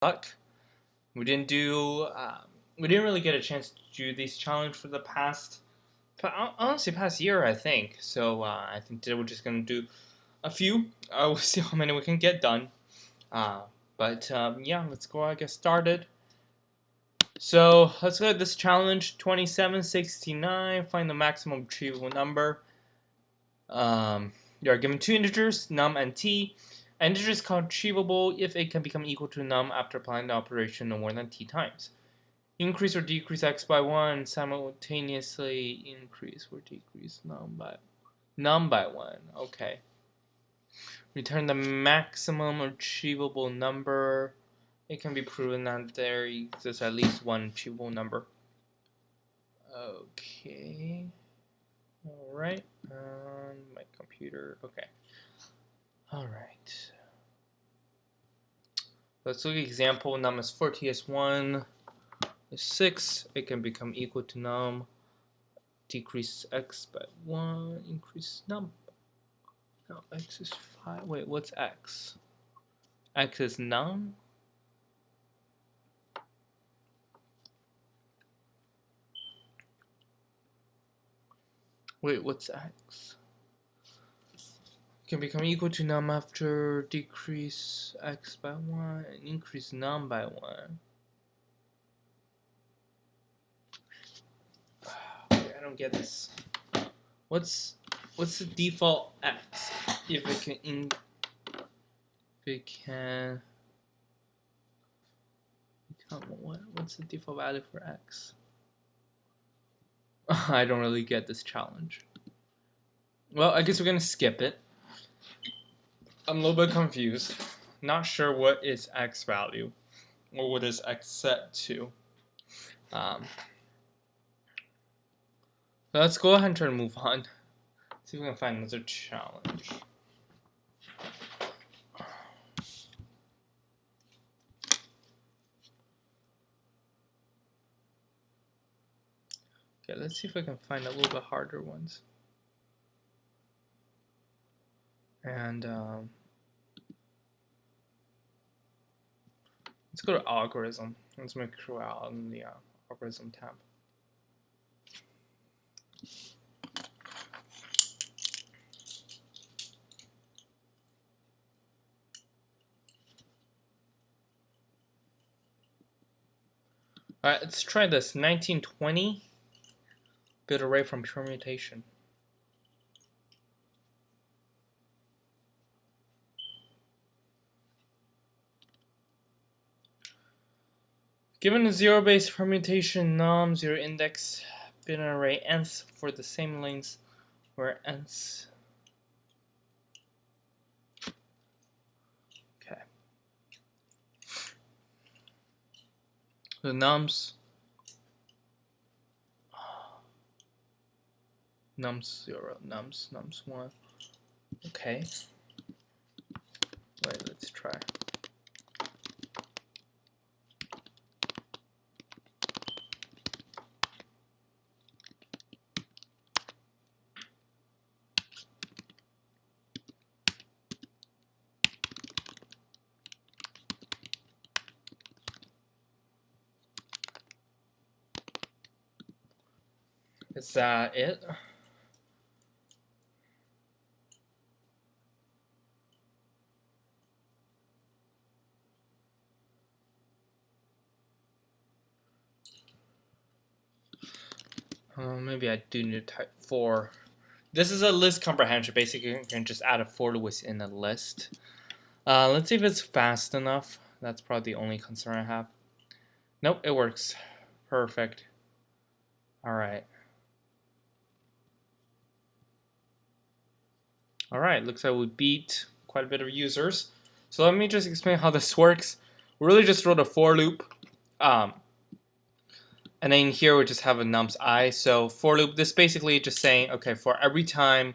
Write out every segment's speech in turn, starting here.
luck. We didn't do. We didn't really get a chance to do this challenge for the past, honestly, past year, I think. So I think today we're just gonna do a few. We'll see how many we can get done. Yeah, let's go. I get started. So let's look at this challenge: 2769. Find the maximum achievable number. You are given two integers, num and t. An integer is called achievable if it can become equal to num after applying the operation no more than t times. Increase or decrease x by 1, simultaneously increase or decrease num by 1. Okay. Return the maximum achievable number. It can be proven that there exists at least one achievable number. Okay. Alright. My computer. Okay. Alright. Let's look at example. Num is 4, t is 1 is 6. It can become equal to num. Decrease x by 1. Increase num. No, x is 5. Wait, what's x? X is num? Wait, what's x? Can become equal to num after decrease x by 1 and increase num by 1. Okay, I don't get this. What's the default x if it can become what's the default value for x? I don't really get this challenge. Well, I guess we're gonna skip it. I'm a little bit confused. Not sure what is x value or what is x set to. Let's go ahead and try to move on. See if we can find another challenge. Okay, let's see if I can find a little bit harder ones. And let's go to algorithm. Let's make sure we're out in the algorithm tab. Alright, let's try this. 1920. Build array from permutation. Given a zero-based permutation num, zero index, build an array nth for the same lengths where nth. Okay. The nums 0, nums 1. Okay. Wait, let's try. Is that it? Maybe I do need to type 4. This is a list comprehension. Basically, you can just add a for within a list. Let's see if it's fast enough. That's probably the only concern I have. Nope, it works. Perfect. Alright. Alright, looks like we beat quite a bit of users. So let me just explain how this works. We really just wrote a for loop. And then here we just have a nums I. So for loop, this basically just saying, okay, for every time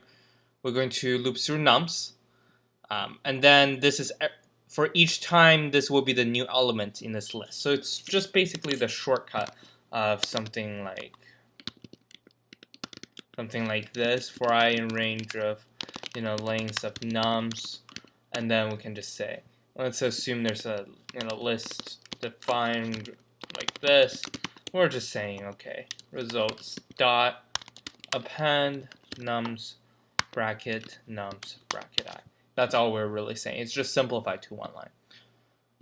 we're going to loop through nums. And then this is, for each time, this will be the new element in this list. So it's just basically the shortcut of something like this for I in range of, lengths of nums. And then we can just say, let's assume there's a list defined like this. We're just saying, okay, results dot append nums bracket nums bracket I. That's all we're really saying. It's just simplified to one line.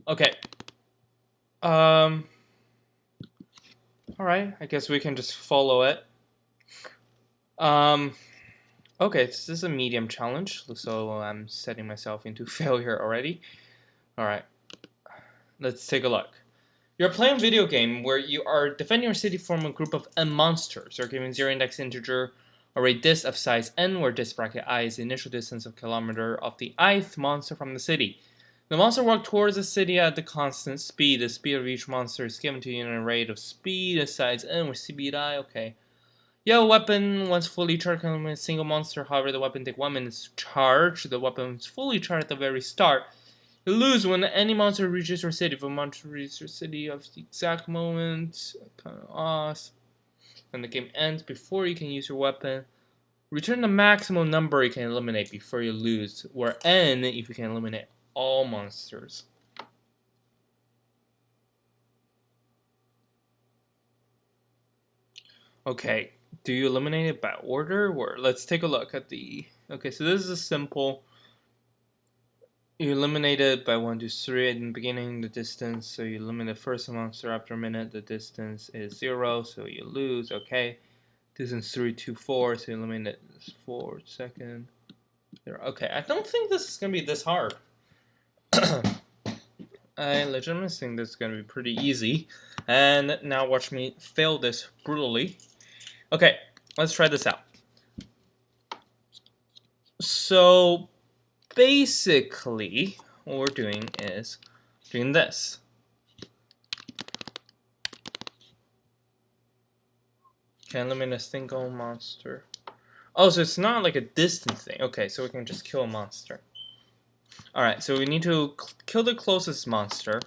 Okay. All right. I guess we can just follow it. Okay, this is a medium challenge, so I'm setting myself into failure already. All right. Let's take a look. You're playing a video game where you are defending your city from a group of n monsters. You're given 0 index integer array dist of size n, where dist bracket I is the initial distance of kilometer of the ith monster from the city. The monster walks towards the city at the constant speed. The speed of each monster is given to you in an array of speed of size n, where speed I, okay. You have a weapon. Once fully charged, can eliminate a single monster. However, the weapon takes 1 minute to charge. The weapon is fully charged at the very start. You lose when any monster reaches your city. If a monster reaches your city at the exact moment, kind of off, and the game ends before you can use your weapon. Return the maximum number you can eliminate before you lose, where n if you can eliminate all monsters. Okay, do you eliminate it by order? Or let's take a look at the... Okay, so this is a simple... You eliminate it by 1, 2, 3 in the beginning, the distance, so you eliminate the first monster after a minute, the distance is 0, so you lose, okay. Distance 3, 2, 4, so you eliminate 4 second. 0. Okay, I don't think this is going to be this hard. I legitimately think this is going to be pretty easy. And now watch me fail this brutally. Okay, let's try this out. So basically, what we're doing is doing this. Can eliminate a single monster. Oh, so it's not like a distance thing. Okay, so we can just kill a monster. Alright, so we need to kill the closest monster.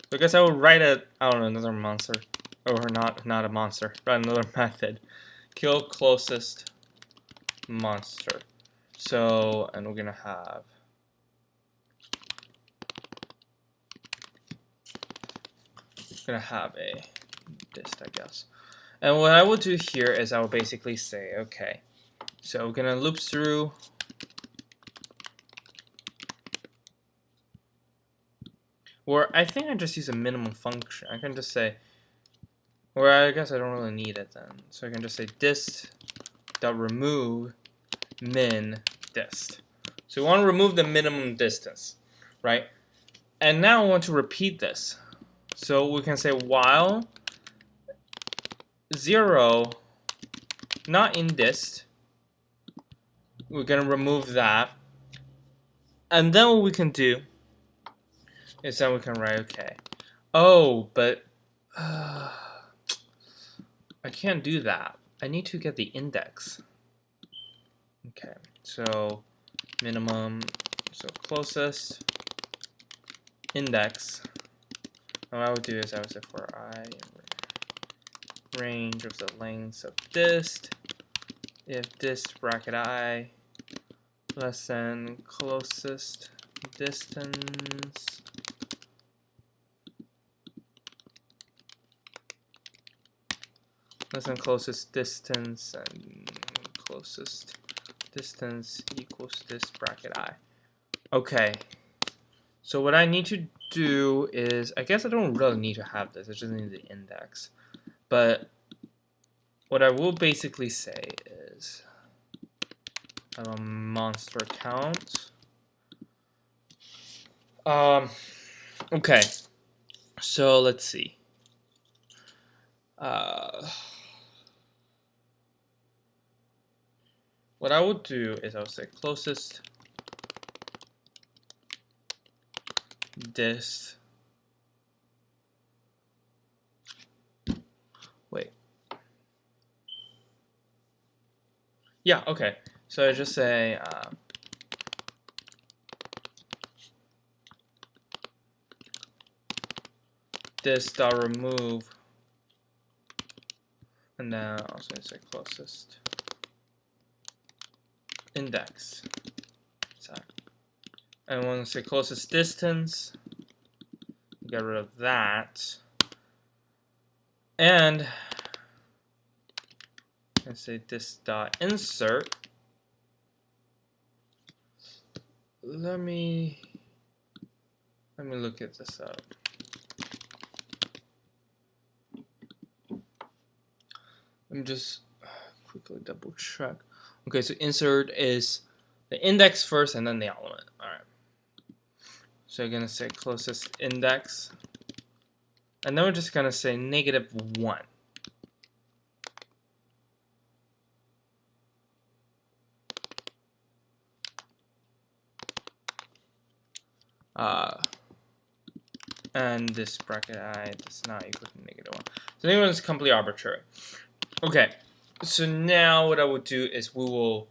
So I guess I would write another monster. Or not a monster, but another method. Kill closest monster. So, and we're gonna have a dist, I guess. And what I will do here is I will basically say, okay, so we're gonna loop through or I think I just use a minimum function. I can just say, or I guess I don't really need it then. So I can just say dist dot remove min dist. So we want to remove the minimum distance, right? And now I want to repeat this. So we can say while 0 not in dist, we're going to remove that. And then what we can do is then we can write, okay. Oh, but I can't do that. I need to get the index. Okay, so minimum, so closest index. And what I would do is I would say for I range of the lengths of dist, if dist bracket I less than closest distance less than closest distance and closest distance equals dist bracket I. Okay, so what I need to do is, I guess I don't really need to have this, I just need the index. But what I will basically say is I have a monster count. Okay, so let's see. What I will do is I'll say closest dist. Wait. Yeah, okay. So I just say dist dot remove, and then also say closest index. Sorry. And I want to say closest distance. Get rid of that. And let's say this dot insert. Let me look at this up. Let me just quickly double check. Okay, so insert is the index first and then the element. All right. So you're gonna say closest index, and then we're just gonna say -1. And this bracket I does not equal to -1. So this one's completely arbitrary. Okay, so now what I would do is we will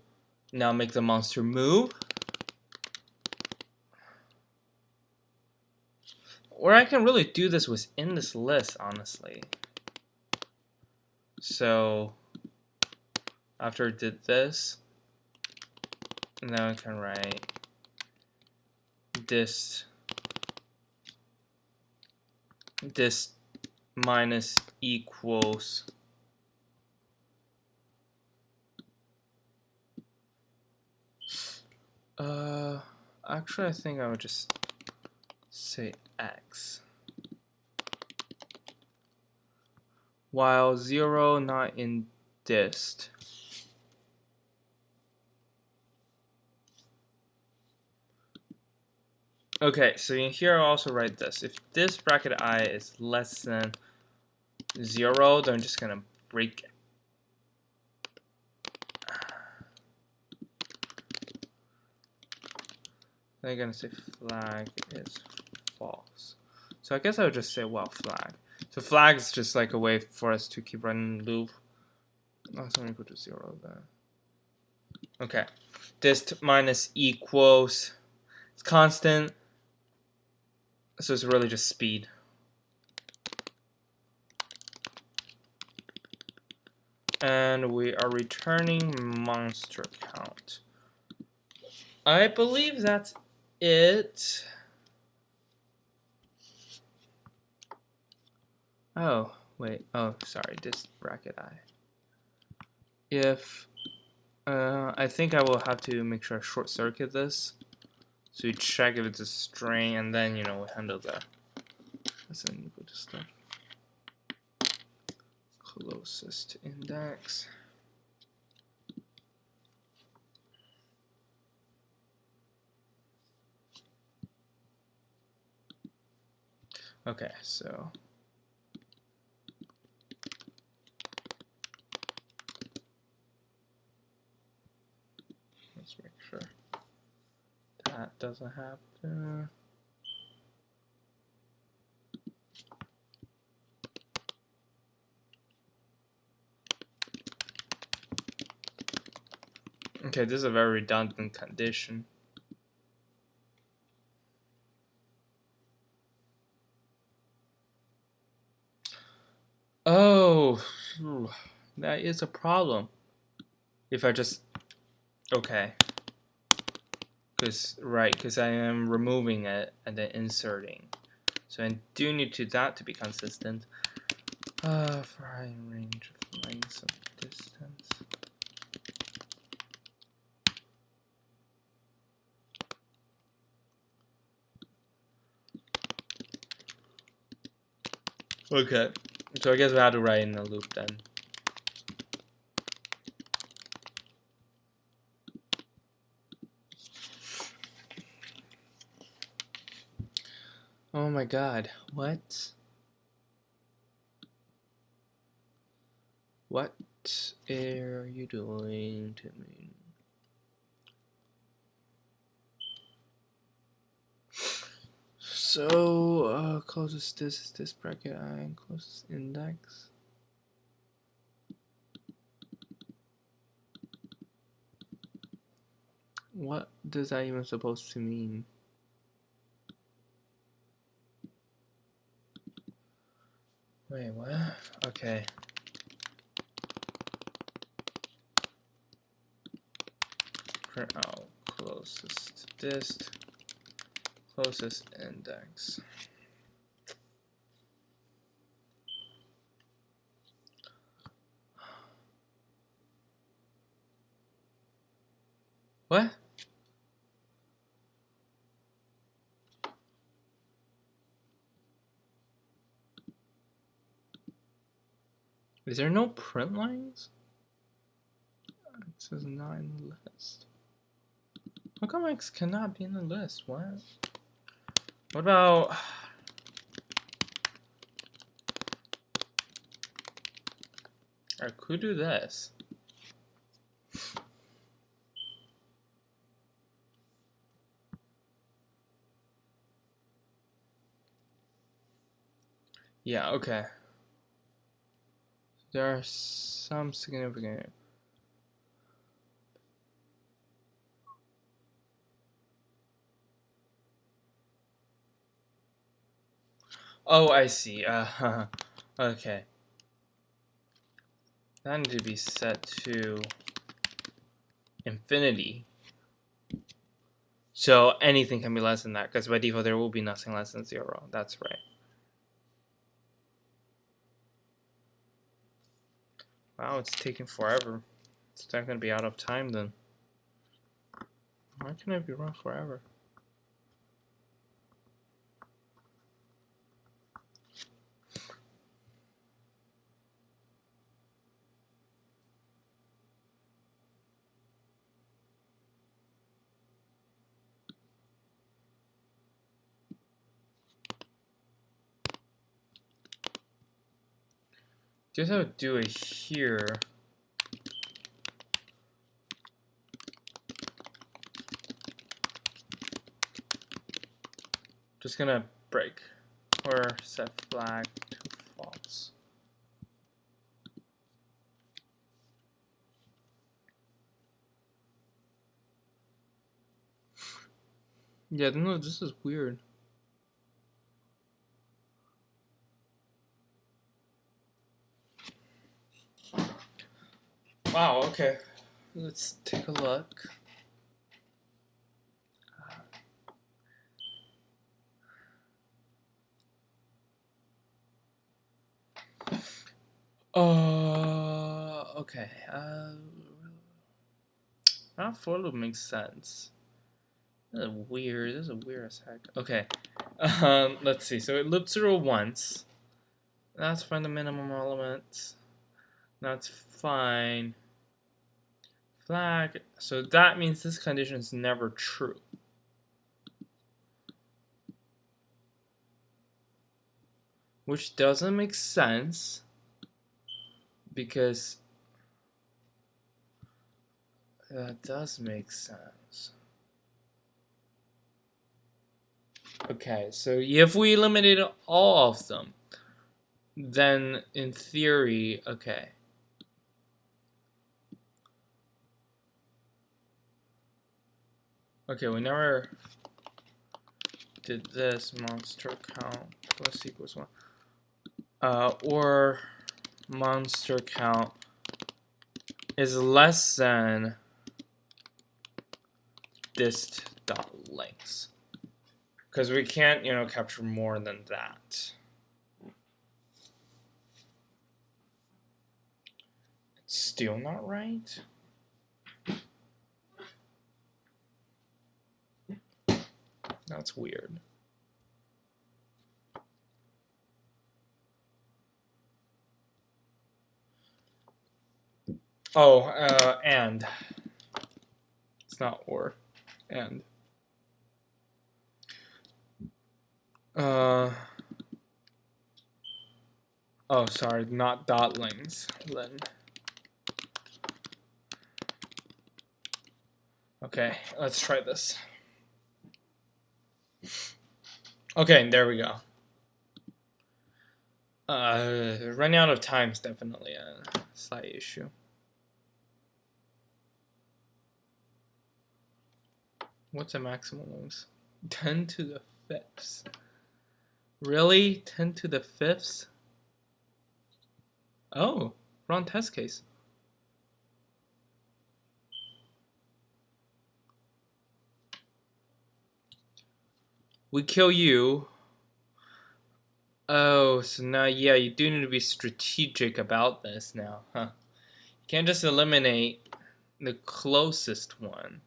now make the monster move. Or I can really do this within this list, honestly. So after I did this, now I can write this minus equals actually I think I would just say x while 0 not in dist. Okay, so in here I'll also write this. If this bracket I is less than 0, then I'm just gonna break it. Then I'm gonna say flag is false. So I guess I would just say well flag. So flag is just like a way for us to keep running the loop. Oh, so equal to 0 then. Okay, dist minus equals, it's constant, so it's really just speed. And we are returning monster count. I believe that's it. Oh, wait. Oh, sorry. This bracket I. If I think I will have to make sure I short circuit this, so you check if it's a string, and then we handle the assign equal to stuff. Closest index. Okay, so let's make sure that doesn't happen. Okay, this is a very redundant condition. Oh, that is a problem. If I just, okay. Because I am removing it and then inserting. So I do need that to be consistent. For high range of lengths of distance. Okay, so I guess we have to write in a loop then. Oh my god, what? What are you doing to me? So, closest is this bracket I and closest index. What does that even supposed to mean? Wait, what? Okay. Print out closest dist. closest index. What? Is there no print lines? It says not in the list. How come X cannot be in the list? What? What about... I could do this. Yeah, okay. There are some significant... Oh, I see. Okay. That needs to be set to infinity. So anything can be less than that, because by default there will be nothing less than 0. That's right. Wow, it's taking forever. It's not going to be out of time then. Why can it be run forever? Just have to do it here. Just gonna break or set flag to false. Yeah, no, this is weird. Wow, okay. Let's take a look. Okay. That for loop makes sense. This is weird. This is weird as heck. Okay. Let's see. So it loops through once. That's find the minimum element. That's fine. Flag. So that means this condition is never true. Which doesn't make sense because that does make sense. Okay, so if we eliminated all of them, then in theory, okay. Okay, we never did this monster count plus equals 1. Or monster count is less than dist dot length. Because we can't, capture more than that. It's still not right. That's weird. Oh, and. It's not or. And. Oh, sorry, not dot lengths. Then. Okay, let's try this. Okay, there we go. Running out of time is definitely a slight issue. What's the maximum length? 10 to the fifths. Really? 10 to the fifths? Oh, wrong test case. We kill you. Oh, so now, yeah, you do need to be strategic about this now, huh? You can't just eliminate the closest one.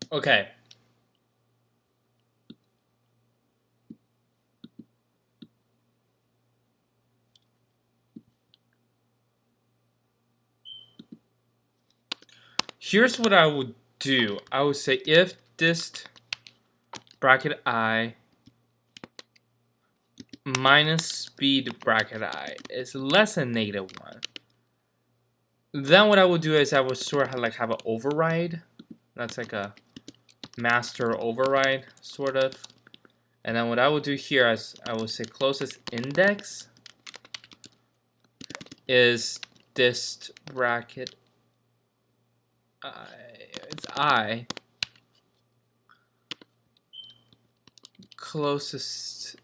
Okay. Here's what I would do. I would say if dist bracket I minus speed bracket I is less than -1, then what I would do is I would sort of like have an override. That's like a master override, sort of. And then what I would do here is I would say closest index is dist bracket I. It's I. Closest.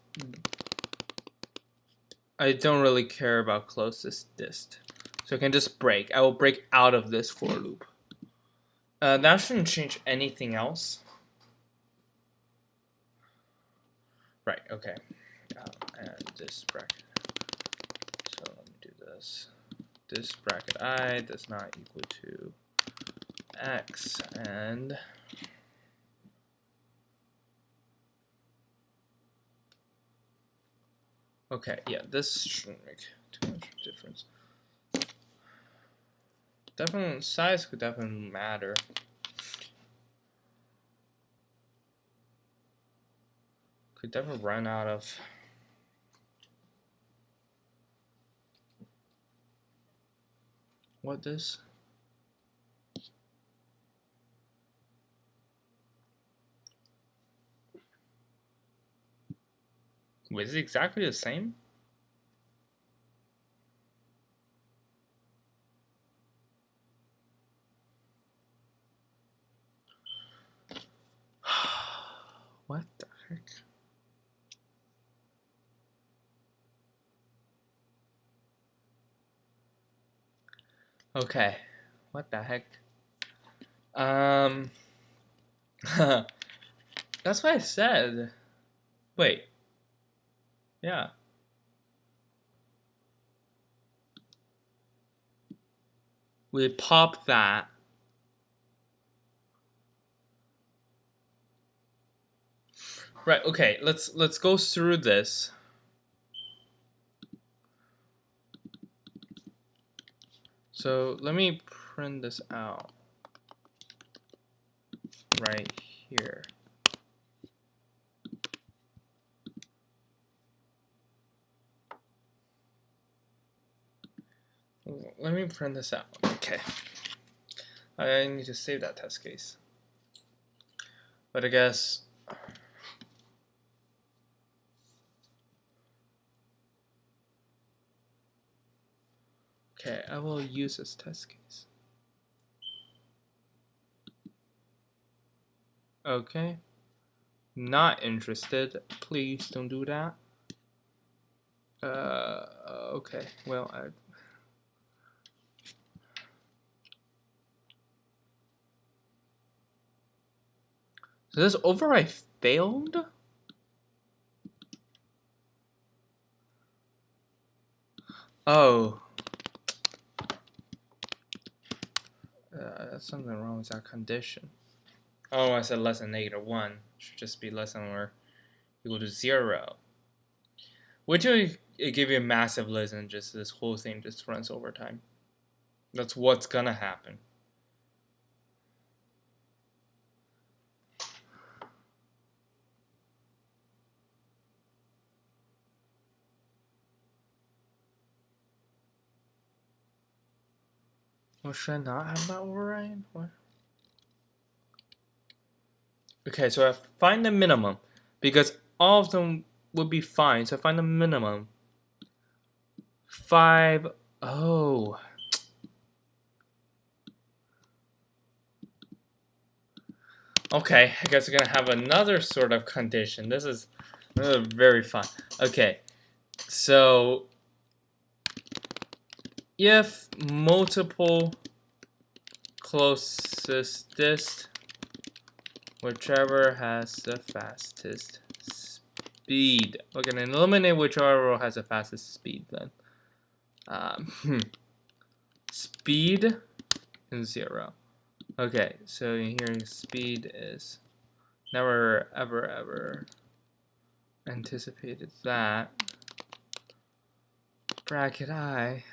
I don't really care about closest dist. So I can just break. I will break out of this for loop. That shouldn't change anything else. Right, okay. And this bracket. So let me do this. This bracket I does not equal to x, and okay, yeah, this shouldn't make too much difference. Definitely, size could definitely matter. Could definitely run out of. What this? Wait, is it exactly the same? What the heck? Okay, what the heck? That's what I said. Wait. Yeah. We pop that. Right, okay, let's go through this. So let me print this out right here. Let me print this out. Okay. I need to save that test case. But I guess okay, I will use this test case. Okay. Not interested. Please don't do that. Okay. Well, so this override failed? Oh. That's something wrong with that condition. Oh, I said less than -1. It should just be less than or equal to 0. Which would give you a massive list and just this whole thing just runs over time. That's what's gonna happen. Well, should I not have that override? What? Okay, so I find the minimum because all of them would be fine. So I find the minimum. 5. Oh. Okay, I guess we're gonna have another sort of condition. This is very fun. Okay, so if multiple closest, whichever has the fastest speed. Okay, then eliminate whichever has the fastest speed then. Speed and 0. Okay, so here speed is never ever anticipated that. Bracket I.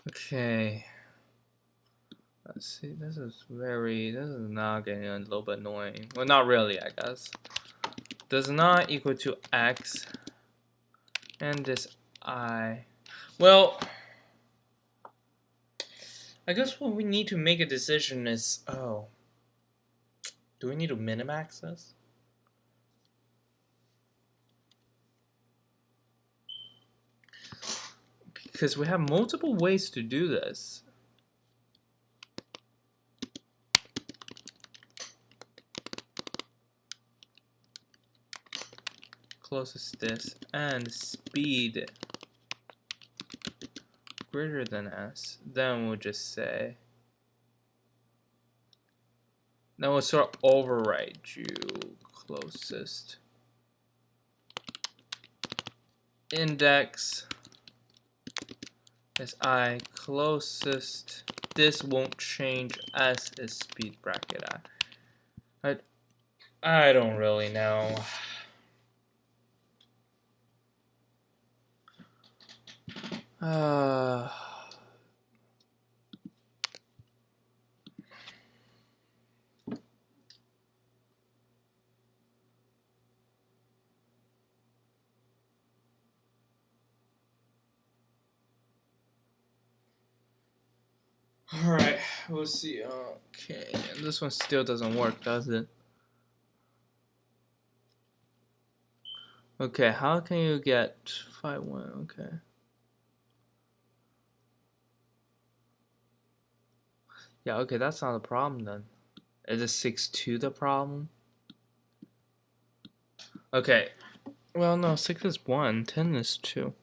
Okay. Let's see, this is not getting a little bit annoying. Well, not really, I guess. Does not equal to x, and this I. Well, I guess what we need to make a decision is, oh, do we need to minimax this? Because we have multiple ways to do this. Closest this and speed greater than s, then we'll just say, then we'll sort of override you closest index is I, closest this won't change, s is speed bracket I don't really know. Alright, we'll see. Okay, and this one still doesn't work, does it? Okay, how can you get 5-1? Okay. Yeah, okay, that's not a problem then. Is it 6-2 the problem? Okay. Well, no, 6 is 1, 10 is 2.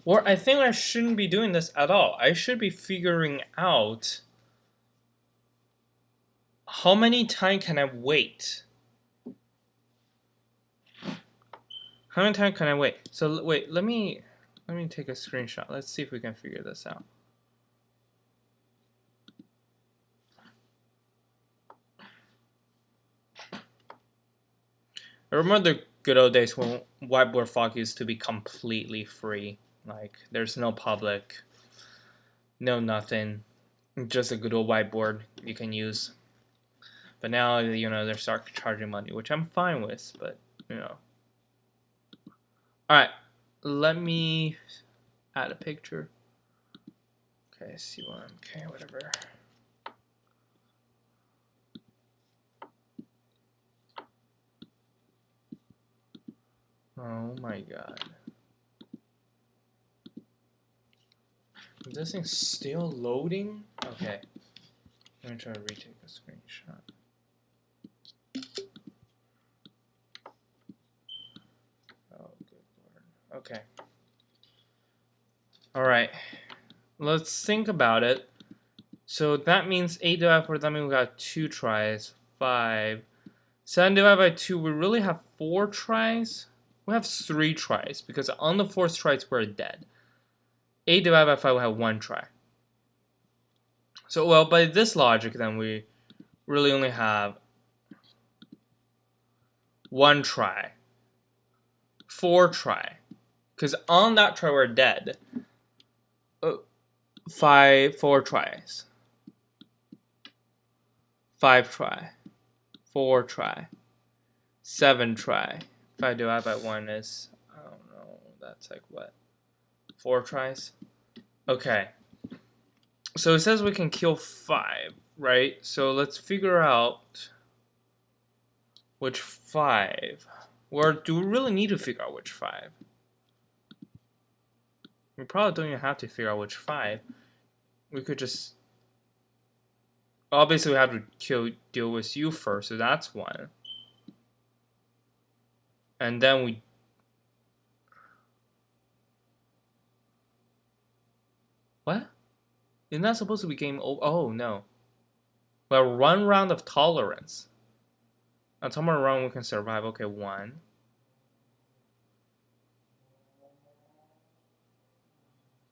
Or I think I shouldn't be doing this at all. I should be figuring out how many time can I wait. How many time can I wait? So wait, let me take a screenshot. Let's see if we can figure this out. I remember the good old days when whiteboard fog used to be completely free. Like, there's no public, no nothing, just a good old whiteboard you can use. But now, you know, they start charging money, which I'm fine with, but, you know. Alright, let me add a picture. Okay, C1, okay, whatever. Oh my god. Is this thing still loading? Okay. Let me try to retake a screenshot. Oh, good lord. Okay. Alright. Let's think about it. So that means 8 divided by 4, that means we got 2 tries. 5. 7 divided by 2, we really have 4 tries? We have 3 tries, because on the 4th try, we're dead. 8 divided by 5, we have 1 try. So, well, by this logic, then we really only have 1 try. 4 try. Because on that try, we're dead. 4 tries. 5 try. 4 try. 7 try. 5 divided by 1 is, I don't know, that's like what? 4 tries? Okay. So it says we can kill 5, right? So let's figure out which 5. Or do we really need to figure out which 5? We probably don't even have to figure out which 5. We could just... Obviously we have to deal with you first, so that's 1. and then we what? It's not supposed to be game over. Oh no. Well, 1 round of tolerance. On top of a round we can survive. Okay, 1.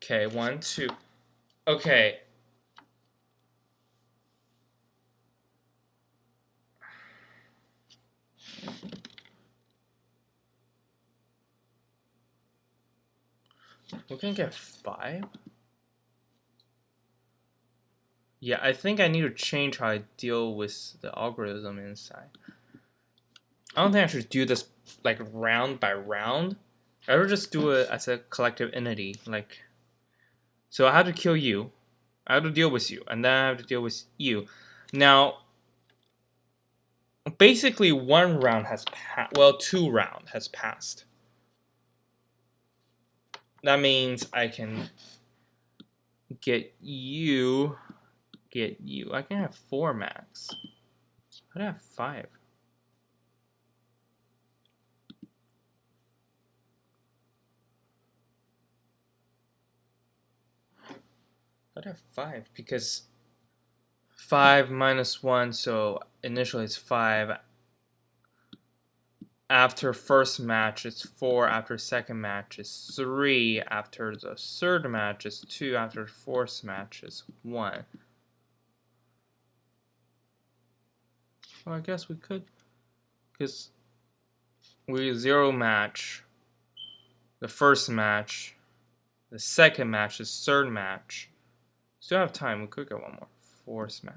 Okay, 1, 2. Okay. We can get 5. Yeah, I think I need to change how I deal with the algorithm inside. I don't think I should do this like round by round. I would just do it as a collective entity. Like, so I have to kill you. I have to deal with you, and then I have to deal with you. Now, basically, 1 round has passed. Well, 2 round has passed. That means I can get you. Get you. I can have 4 max. I have 5. I'd have 5 because 5 minus 1, so initially it's 5. After first match it's 4, after second match it's 3, after the third match it's 2, after fourth match it's 1. Well, I guess we could, because we 0 match the first match, the second match, the third match. Still have time, we could get 1 more. Fourth match.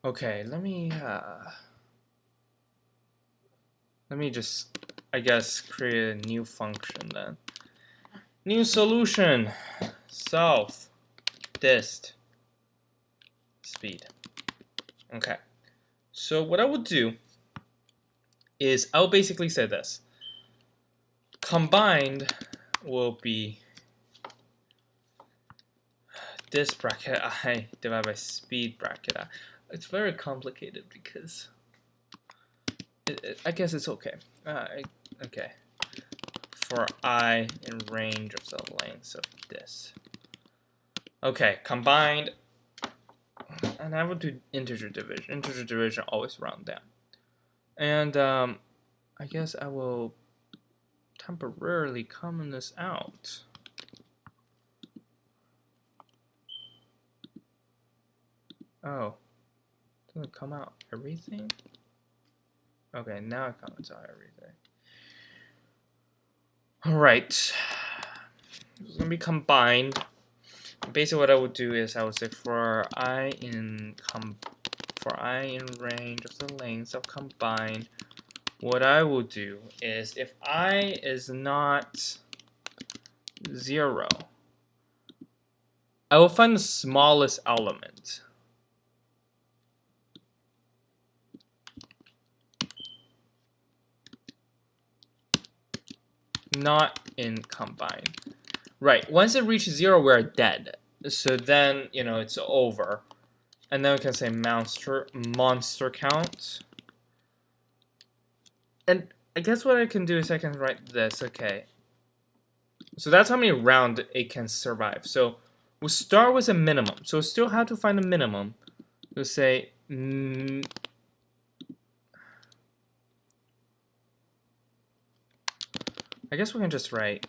Okay, let me just, I guess, create a new function then. New solution. Self dist speed. Okay. So what I would do is I'll basically say this. Combined will be this bracket I divided by speed bracket I. It's very complicated because I guess it's okay. Okay. For I in range of the length of this. Okay, combined. And I would do integer division. Integer division always round down. And I guess I will temporarily comment this out. Oh, doesn't it come out everything? Okay, now it comments out everything. Alright. It's gonna be combined. Basically what I would do is I would say for I in range of the length of combined, what I will do is if I is not 0, I will find the smallest element. Not in combine. Right, once it reaches 0, we're dead. So then, you know, it's over. And then we can say monster count. And I guess what I can do is I can write this, okay. So that's how many rounds it can survive. So we'll start with a minimum. So we still have to find a minimum. We'll say I guess we can just write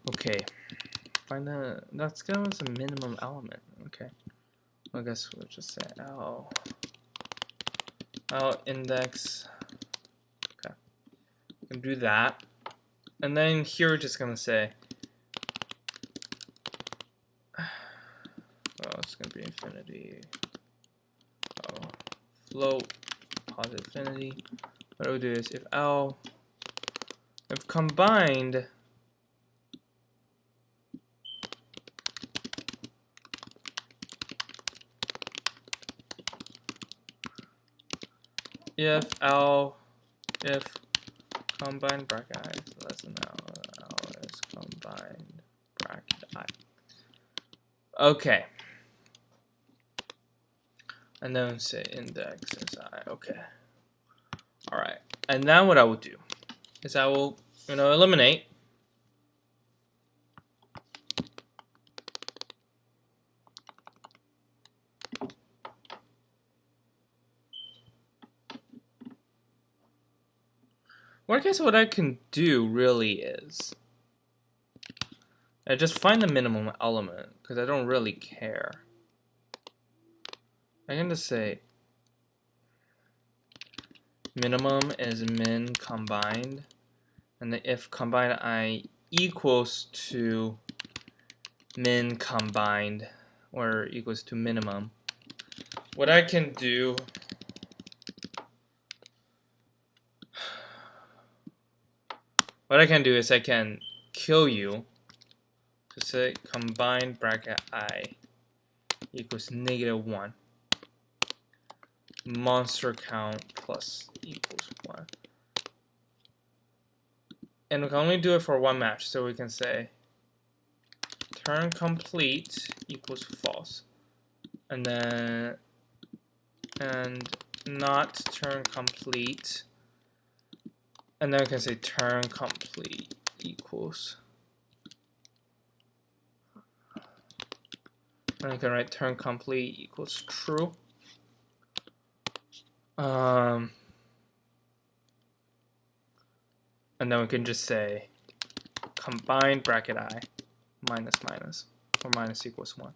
okay. Find the that's going with a minimum element. Okay. I guess we'll just say L index. Okay. We can do that. And then here we're just gonna say well, it's gonna be infinity. Oh, float positive infinity. What we'll do is if combined if combined bracket I is less than L is combined bracket I. Okay. And then say index is I. Okay. All right. And now what I will do is I will, eliminate. Well, I guess what I can do really is I just find the minimum element because I don't really care. I can just say minimum is min combined, and if combined I equals to min combined or equals to minimum, what I can do is I can kill you to say combined bracket I equals -1 monster count plus equals 1. And we can only do it for one match, so we can say turn complete equals false. And then not turn complete. And then we can say turn complete equals. And I can write turn complete equals true. And then we can just say combined bracket I minus minus, or minus equals 1.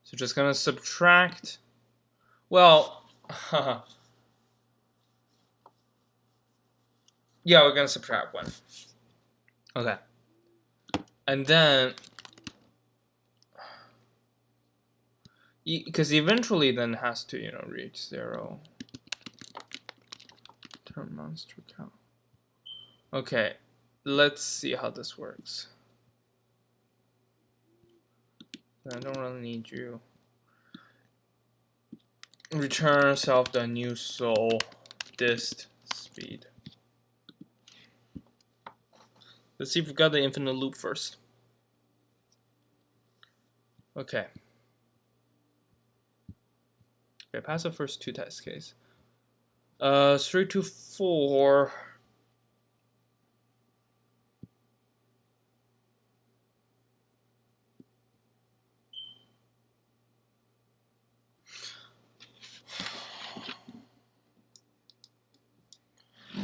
So just gonna subtract. Well, yeah, we're gonna subtract 1. Okay. And then, because eventually then has to, reach 0. Turn monster count. Okay, let's see how this works. I don't really need you. Return self the new soul dist speed. Let's see if we've got the infinite loop first. Okay. Okay, pass the first 2 test case. 3 to 4.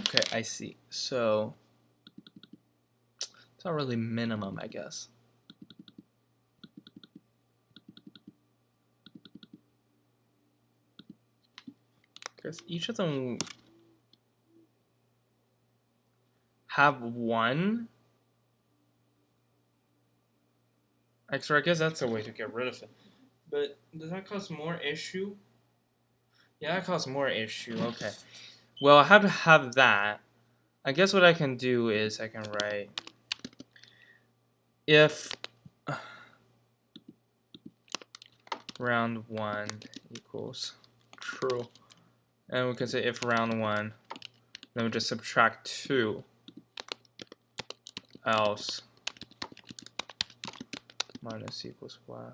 Okay, I see. So it's not really minimum, I guess. Because each of them have 1. Actually, I guess that's a way to get rid of it. But does that cause more issue? Yeah, that causes more issue. Okay. Well, I have to have that. I guess what I can do is I can write if round 1 equals true. And we can say if round 1, then we just subtract 2. Else minus equals 1.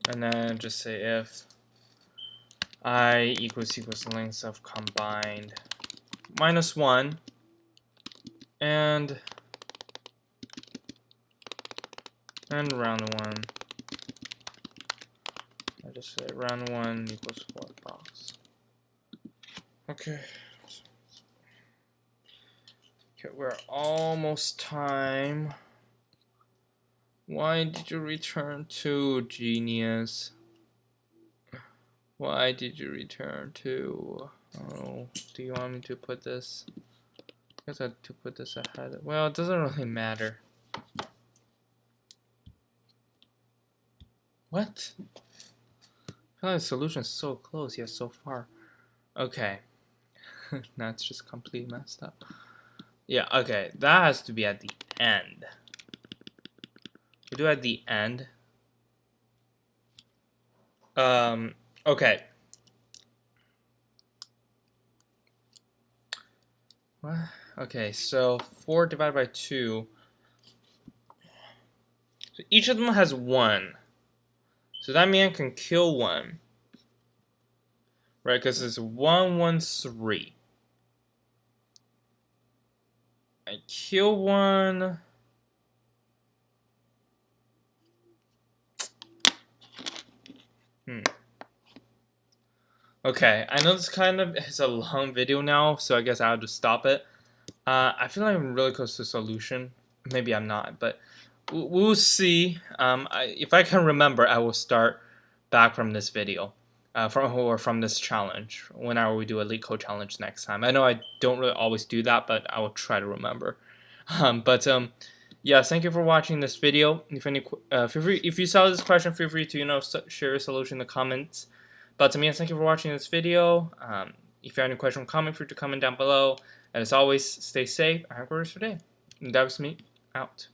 And then just say if I equals length of combined minus 1 and round 1. I just say round 1 equals 4 box. Okay. Okay, we're almost time. Why did you return 2, genius? Why did you return 2? Oh, do you want me to put this? I guess I have to put this ahead. Well, it doesn't really matter. What? I feel like the solution is so close yet so far. Okay. Now it's just completely messed up. Yeah, okay. That has to be at the end. We do at the end. Okay. Okay, so 4 divided by 2. So each of them has 1. So that means I can kill 1. Right, because it's 1, 1, 3. I kill 1. Okay, I know this kind of is a long video now, so I guess I'll just stop it. I feel like I'm really close to solution. Maybe I'm not, but we'll see. If I can remember, I will start back from this video, from this challenge. Whenever we do a Leetcode challenge next time. I know I don't really always do that, but I will try to remember. Yeah, thank you for watching this video. If you saw this question, feel free to share your solution in the comments. But thank you for watching this video. If you have any question or comment, feel free to comment down below. And as always, stay safe and have a good rest of your day. And that was me, out.